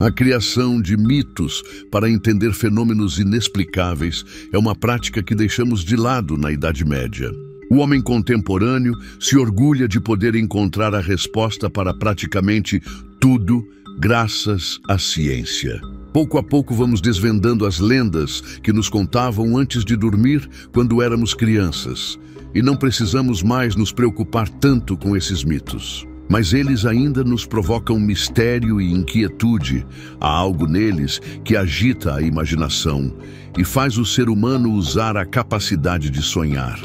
A criação de mitos para entender fenômenos inexplicáveis é uma prática que deixamos de lado na Idade Média. O homem contemporâneo se orgulha de poder encontrar a resposta para praticamente tudo graças à ciência. Pouco a pouco vamos desvendando as lendas que nos contavam antes de dormir quando éramos crianças. E não precisamos mais nos preocupar tanto com esses mitos. Mas eles ainda nos provocam mistério e inquietude. Há algo neles que agita a imaginação e faz o ser humano usar a capacidade de sonhar,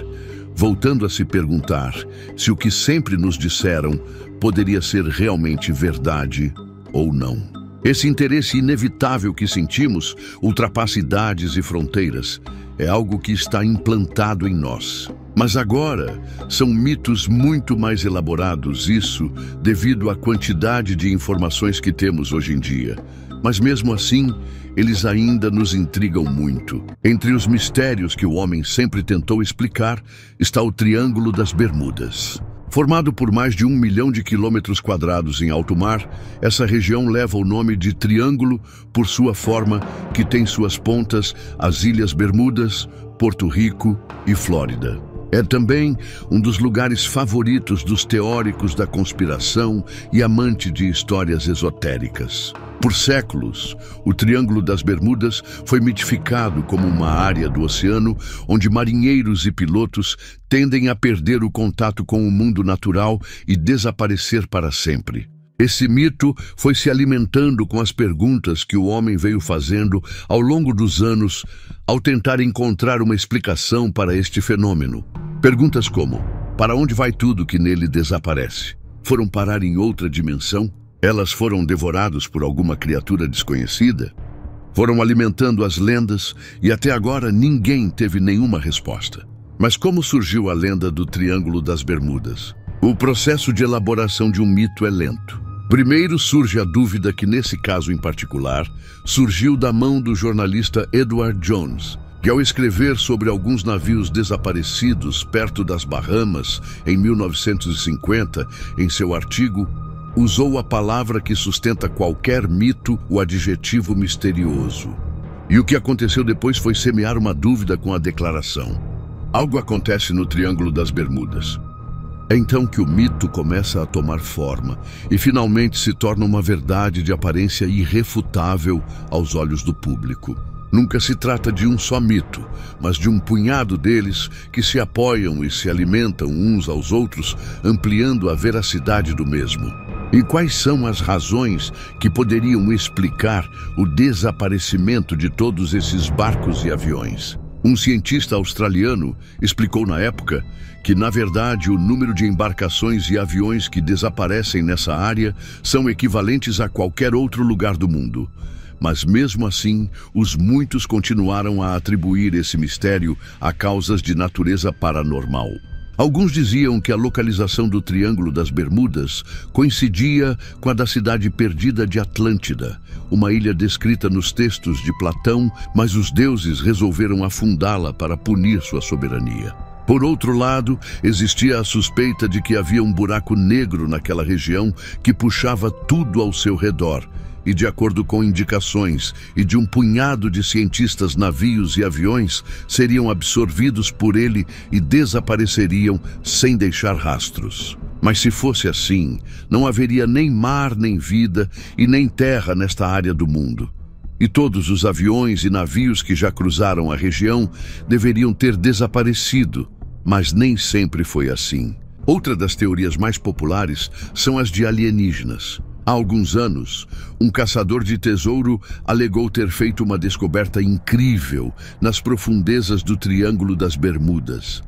voltando a se perguntar se o que sempre nos disseram poderia ser realmente verdade ou não. Esse interesse inevitável que sentimos ultrapassa idades e fronteiras. É algo que está implantado em nós. Mas agora são mitos muito mais elaborados, isso devido à quantidade de informações que temos hoje em dia. Mas mesmo assim, eles ainda nos intrigam muito. Entre os mistérios que o homem sempre tentou explicar está o Triângulo das Bermudas. Formado por mais de 1 milhão de quilômetros quadrados em alto mar, essa região leva o nome de Triângulo por sua forma, que tem suas pontas as Ilhas Bermudas, Porto Rico e Flórida. É também um dos lugares favoritos dos teóricos da conspiração e amante de histórias esotéricas. Por séculos, o Triângulo das Bermudas foi mitificado como uma área do oceano onde marinheiros e pilotos tendem a perder o contato com o mundo natural e desaparecer para sempre. Esse mito foi se alimentando com as perguntas que o homem veio fazendo ao longo dos anos ao tentar encontrar uma explicação para este fenômeno. Perguntas como: para onde vai tudo que nele desaparece? Foram parar em outra dimensão? Elas foram devoradas por alguma criatura desconhecida? Foram alimentando as lendas e até agora ninguém teve nenhuma resposta. Mas como surgiu a lenda do Triângulo das Bermudas? O processo de elaboração de um mito é lento. Primeiro surge a dúvida que, nesse caso em particular, surgiu da mão do jornalista Edward Jones, que ao escrever sobre alguns navios desaparecidos perto das Bahamas em 1950, em seu artigo, usou a palavra que sustenta qualquer mito, o adjetivo misterioso. E o que aconteceu depois foi semear uma dúvida com a declaração: algo acontece no Triângulo das Bermudas. É então que o mito começa a tomar forma e finalmente se torna uma verdade de aparência irrefutável aos olhos do público. Nunca se trata de um só mito, mas de um punhado deles que se apoiam e se alimentam uns aos outros, ampliando a veracidade do mesmo. E quais são as razões que poderiam explicar o desaparecimento de todos esses barcos e aviões? Um cientista australiano explicou na época que, na verdade, o número de embarcações e aviões que desaparecem nessa área são equivalentes a qualquer outro lugar do mundo. Mas mesmo assim, os muitos continuaram a atribuir esse mistério a causas de natureza paranormal. Alguns diziam que a localização do Triângulo das Bermudas coincidia com a da cidade perdida de Atlântida, uma ilha descrita nos textos de Platão, mas os deuses resolveram afundá-la para punir sua soberania. Por outro lado, existia a suspeita de que havia um buraco negro naquela região que puxava tudo ao seu redor, e de acordo com indicações e de um punhado de cientistas, navios e aviões seriam absorvidos por ele e desapareceriam sem deixar rastros. Mas se fosse assim, não haveria nem mar, nem vida e nem terra nesta área do mundo. E todos os aviões e navios que já cruzaram a região deveriam ter desaparecido, mas nem sempre foi assim. Outra das teorias mais populares são as de alienígenas. Há alguns anos, um caçador de tesouro alegou ter feito uma descoberta incrível nas profundezas do Triângulo das Bermudas.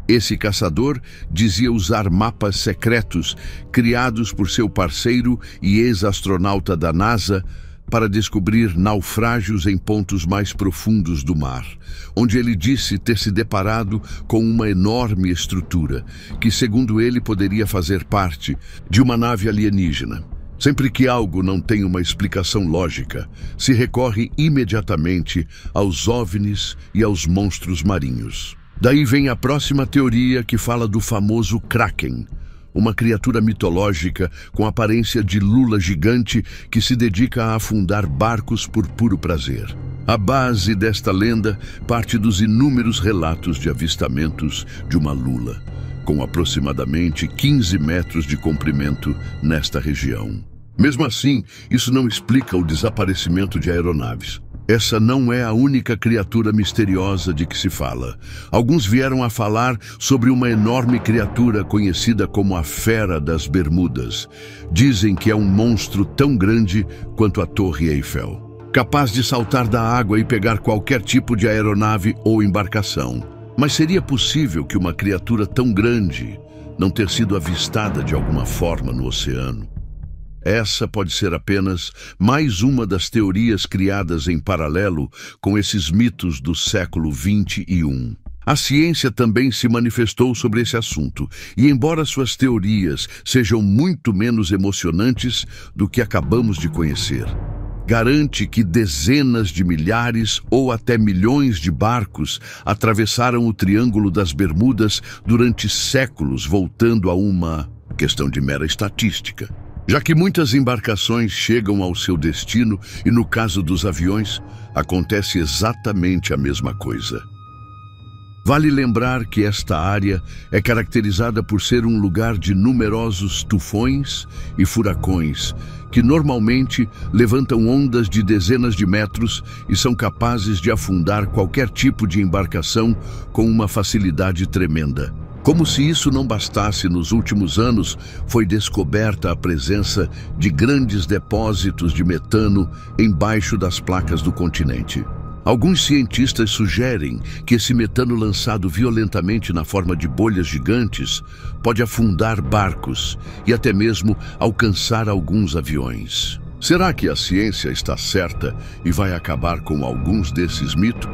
Esse caçador dizia usar mapas secretos criados por seu parceiro e ex-astronauta da NASA para descobrir naufrágios em pontos mais profundos do mar, onde ele disse ter se deparado com uma enorme estrutura que, segundo ele, poderia fazer parte de uma nave alienígena. Sempre que algo não tem uma explicação lógica, se recorre imediatamente aos OVNIs e aos monstros marinhos. Daí vem a próxima teoria, que fala do famoso Kraken, uma criatura mitológica com aparência de lula gigante que se dedica a afundar barcos por puro prazer. A base desta lenda parte dos inúmeros relatos de avistamentos de uma lula, com aproximadamente 15 metros de comprimento nesta região. Mesmo assim, isso não explica o desaparecimento de aeronaves. Essa não é a única criatura misteriosa de que se fala. Alguns vieram a falar sobre uma enorme criatura conhecida como a Fera das Bermudas. Dizem que é um monstro tão grande quanto a Torre Eiffel, capaz de saltar da água e pegar qualquer tipo de aeronave ou embarcação. Mas seria possível que uma criatura tão grande não ter sido avistada de alguma forma no oceano? Essa pode ser apenas mais uma das teorias criadas em paralelo com esses mitos do século XXI. A ciência também se manifestou sobre esse assunto, e embora suas teorias sejam muito menos emocionantes do que acabamos de conhecer, garante que dezenas de milhares ou até milhões de barcos atravessaram o Triângulo das Bermudas durante séculos, voltando a uma questão de mera estatística. Já que muitas embarcações chegam ao seu destino e, no caso dos aviões, acontece exatamente a mesma coisa. Vale lembrar que esta área é caracterizada por ser um lugar de numerosos tufões e furacões, que normalmente levantam ondas de dezenas de metros e são capazes de afundar qualquer tipo de embarcação com uma facilidade tremenda. Como se isso não bastasse, nos últimos anos foi descoberta a presença de grandes depósitos de metano embaixo das placas do continente. Alguns cientistas sugerem que esse metano lançado violentamente na forma de bolhas gigantes pode afundar barcos e até mesmo alcançar alguns aviões. Será que a ciência está certa e vai acabar com alguns desses mitos?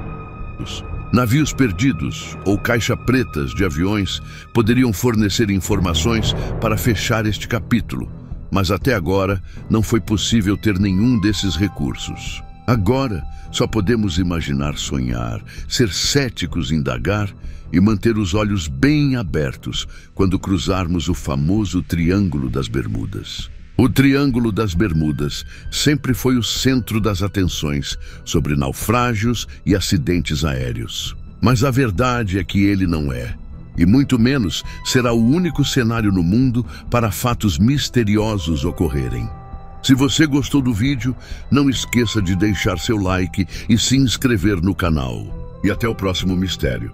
Navios perdidos ou caixas pretas de aviões poderiam fornecer informações para fechar este capítulo, mas até agora não foi possível ter nenhum desses recursos. Agora, só podemos imaginar sonhar, ser céticos, indagar e manter os olhos bem abertos quando cruzarmos o famoso Triângulo das Bermudas. O Triângulo das Bermudas sempre foi o centro das atenções sobre naufrágios e acidentes aéreos. Mas a verdade é que ele não é, e muito menos será o único cenário no mundo para fatos misteriosos ocorrerem. Se você gostou do vídeo, não esqueça de deixar seu like e se inscrever no canal. E até o próximo mistério.